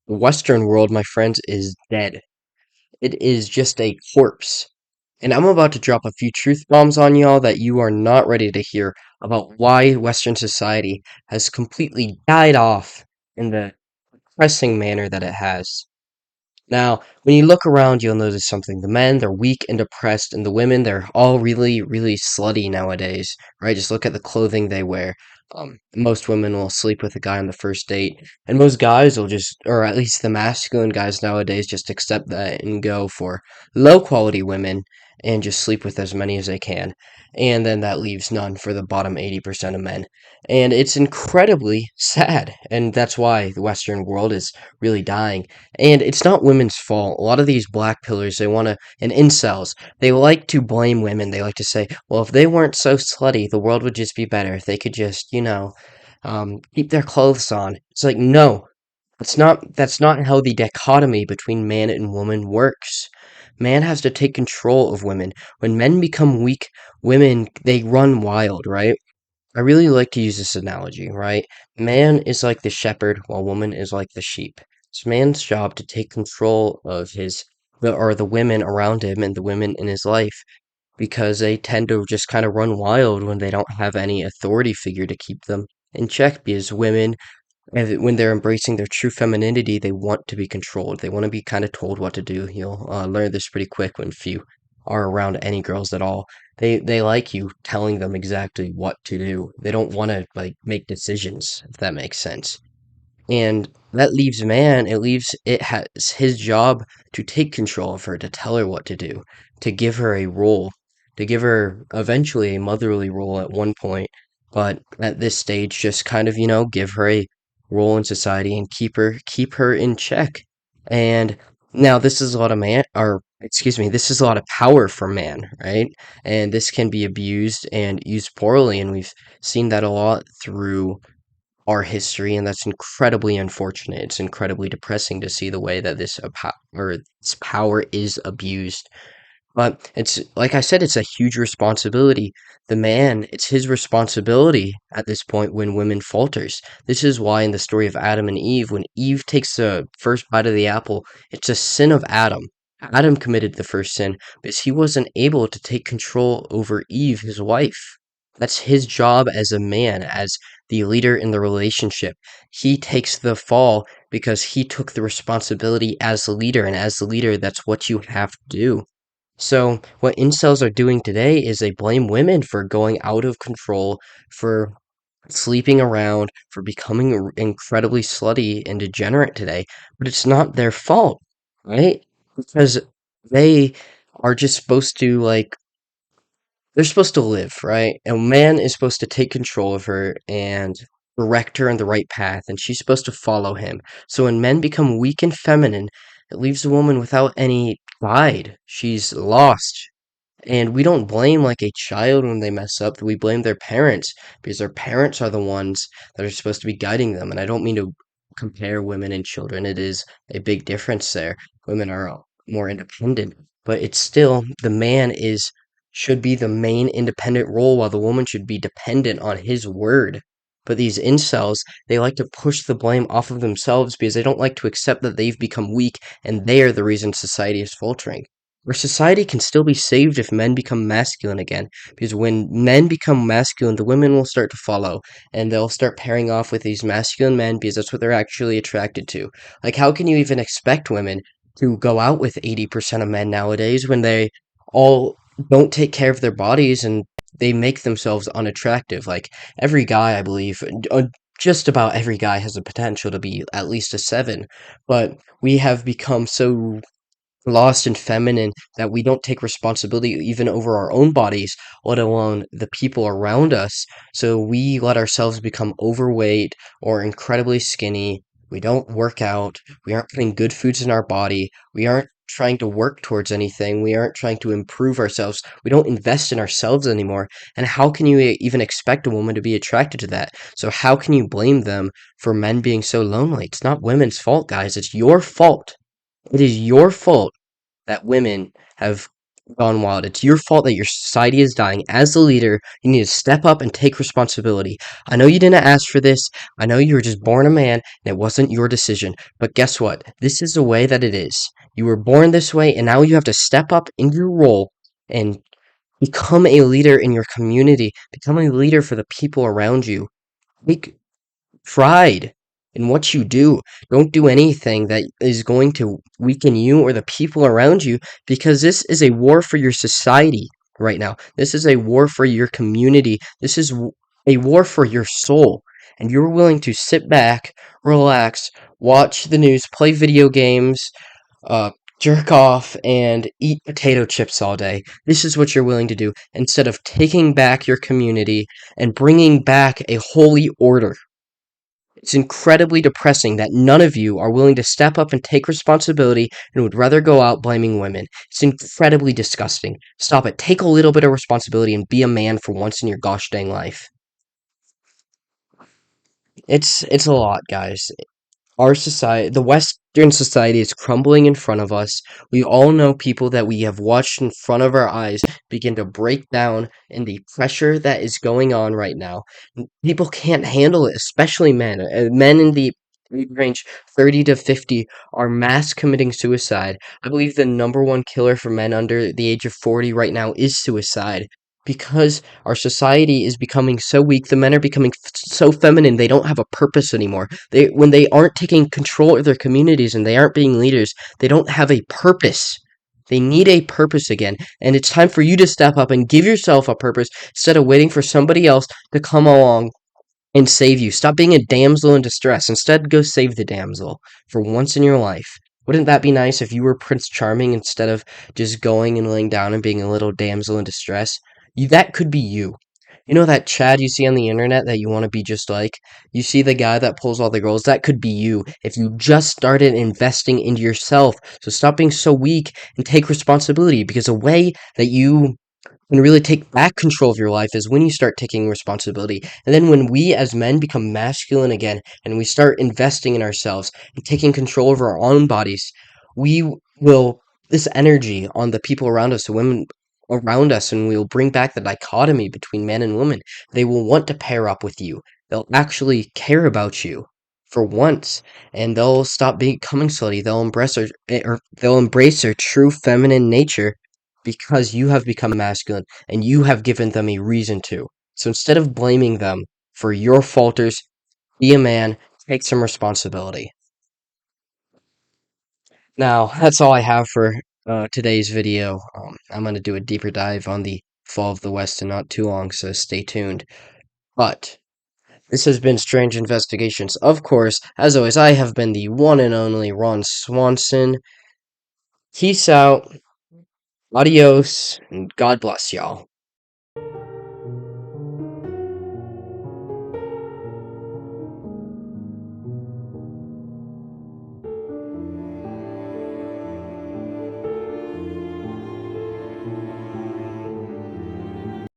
The Western world, my friends, is dead. It is just a corpse. And I'm about to drop a few truth bombs on y'all that you are not ready to hear about why Western society has completely died off in the depressing manner that it has. Now, when you look around, you'll notice something. The men, they're weak and depressed, and the women, they're all really, really slutty nowadays, right? Just look at the clothing they wear. Most women will sleep with a guy on the first date, and most guys will just, or at least the masculine guys nowadays, just accept that and go for low quality women and just sleep with as many as they can. And then that leaves none for the bottom 80% of men. And it's incredibly sad, and that's why the Western world is really dying. And it's not women's fault. A lot of these black pillars, they want to, and incels, they like to blame women. They like to say, well, if they weren't so slutty, the world would just be better. If they could just, keep their clothes on. It's like, no, that's not how the dichotomy between man and woman works. Man has to take control of women. When men become weak, women, they run wild, right? I really like to use this analogy, right? Man is like the shepherd, while woman is like the sheep. It's man's job to take control of the women around him and the women in his life because they tend to just kind of run wild when they don't have any authority figure to keep them in check. Because women, when they're embracing their true femininity, they want to be controlled. They want to be kind of told what to do. You'll learn this pretty quick when few are around any girls at all. They like you telling them exactly what to do. They don't want to like make decisions, if that makes sense. And that leaves man, it has his job to take control of her, to tell her what to do, to give her a role, to give her eventually a motherly role at one point, but at this stage just kind of, give her a role in society and keep her in check. And now this is a lot of man or excuse me, this is a lot of power for man, right? And this can be abused and used poorly, and we've seen that a lot through our history, and that's incredibly unfortunate. It's incredibly depressing to see the way that this power is abused. But it's like I said, it's a huge responsibility. The man, it's his responsibility at this point when women falters. This is why in the story of Adam and Eve, when Eve takes the first bite of the apple, it's a sin of Adam. Adam committed the first sin because he wasn't able to take control over Eve, his wife. That's his job as a man, as the leader in the relationship. He takes the fall because he took the responsibility as the leader, and as the leader, that's what you have to do. So, what incels are doing today is they blame women for going out of control, for sleeping around, for becoming incredibly slutty and degenerate today. But it's not their fault, right? Because they are just supposed to, like, they're supposed to live, right? And man is supposed to take control of her and direct her in the right path, and she's supposed to follow him. So when men become weak and feminine, it leaves the woman without any guide. She's lost. And we don't blame like a child when they mess up. We blame their parents because their parents are the ones that are supposed to be guiding them. And I don't mean to compare women and children. It is a big difference there. Women are more independent, but it's still the man is should be the main independent role while the woman should be dependent on his word. But these incels, they like to push the blame off of themselves because they don't like to accept that they've become weak and they are the reason society is faltering. Our society can still be saved if men become masculine again, because when men become masculine, the women will start to follow, and they'll start pairing off with these masculine men because that's what they're actually attracted to. Like, how can you even expect women to go out with 80% of men nowadays when they all don't take care of their bodies and they make themselves unattractive? Like, every guy, I believe, just about every guy has the potential to be at least a 7, but we have become so lost and feminine that we don't take responsibility even over our own bodies, let alone the people around us. So we let ourselves become overweight or incredibly skinny. We don't work out. We aren't putting good foods in our body. We aren't trying to work towards anything. We aren't trying to improve ourselves. We don't invest in ourselves anymore. And how can you even expect a woman to be attracted to that? So how can you blame them for men being so lonely? It's not women's fault, guys. It's your fault. It is your fault that women have gone wild. It's your fault that your society is dying. As the leader, you need to step up and take responsibility. I know you didn't ask for this. I know you were just born a man and it wasn't your decision. But guess what? This is the way that it is. You were born this way, and now you have to step up in your role and become a leader in your community. Become a leader for the people around you. Take pride in what you do. Don't do anything that is going to weaken you or the people around you, because this is a war for your society right now. This is a war for your community. This is a war for your soul. And you're willing to sit back, relax, watch the news, play video games, uh, jerk off, and eat potato chips all day. This is what you're willing to do instead of taking back your community and bringing back a holy order. It's incredibly depressing that none of you are willing to step up and take responsibility and would rather go out blaming women. It's incredibly disgusting. Stop it. Take a little bit of responsibility and be a man for once in your gosh dang life. It's a lot, guys. Our society, the Western society, is crumbling in front of us. We all know people that we have watched in front of our eyes begin to break down in the pressure that is going on right now. People can't handle it, especially men. Men in the age range 30 to 50 are mass committing suicide. I believe the number one killer for men under the age of 40 right now is suicide. Because our society is becoming so weak, the men are becoming so feminine, they don't have a purpose anymore. When they aren't taking control of their communities and they aren't being leaders, they don't have a purpose. They need a purpose again, and it's time for you to step up and give yourself a purpose instead of waiting for somebody else to come along and save you. Stop being a damsel in distress. Instead, go save the damsel for once in your life. Wouldn't that be nice if you were Prince Charming instead of just going and laying down and being a little damsel in distress? That could be you. You know that Chad you see on the internet that you want to be just like? You see the guy that pulls all the girls? That could be you if you just started investing into yourself. So stop being so weak and take responsibility, because a way that you can really take back control of your life is when you start taking responsibility. And then when we as men become masculine again and we start investing in ourselves and taking control over our own bodies, we will this energy on the people around us, the women around us, and we'll bring back the dichotomy between men and women. They will want to pair up with you. They'll actually care about you for once, and they'll stop becoming slutty. They'll embrace their true feminine nature because you have become masculine and you have given them a reason to. So instead of blaming them for your falters, be a man, take some responsibility. Now, that's all I have for today's video. I'm going to do a deeper dive on the fall of the West in not too long, so stay tuned. But this has been Strange Investigations. Of course, as always, I have been the one and only Ron Swanson. Peace out, adios, and God bless y'all.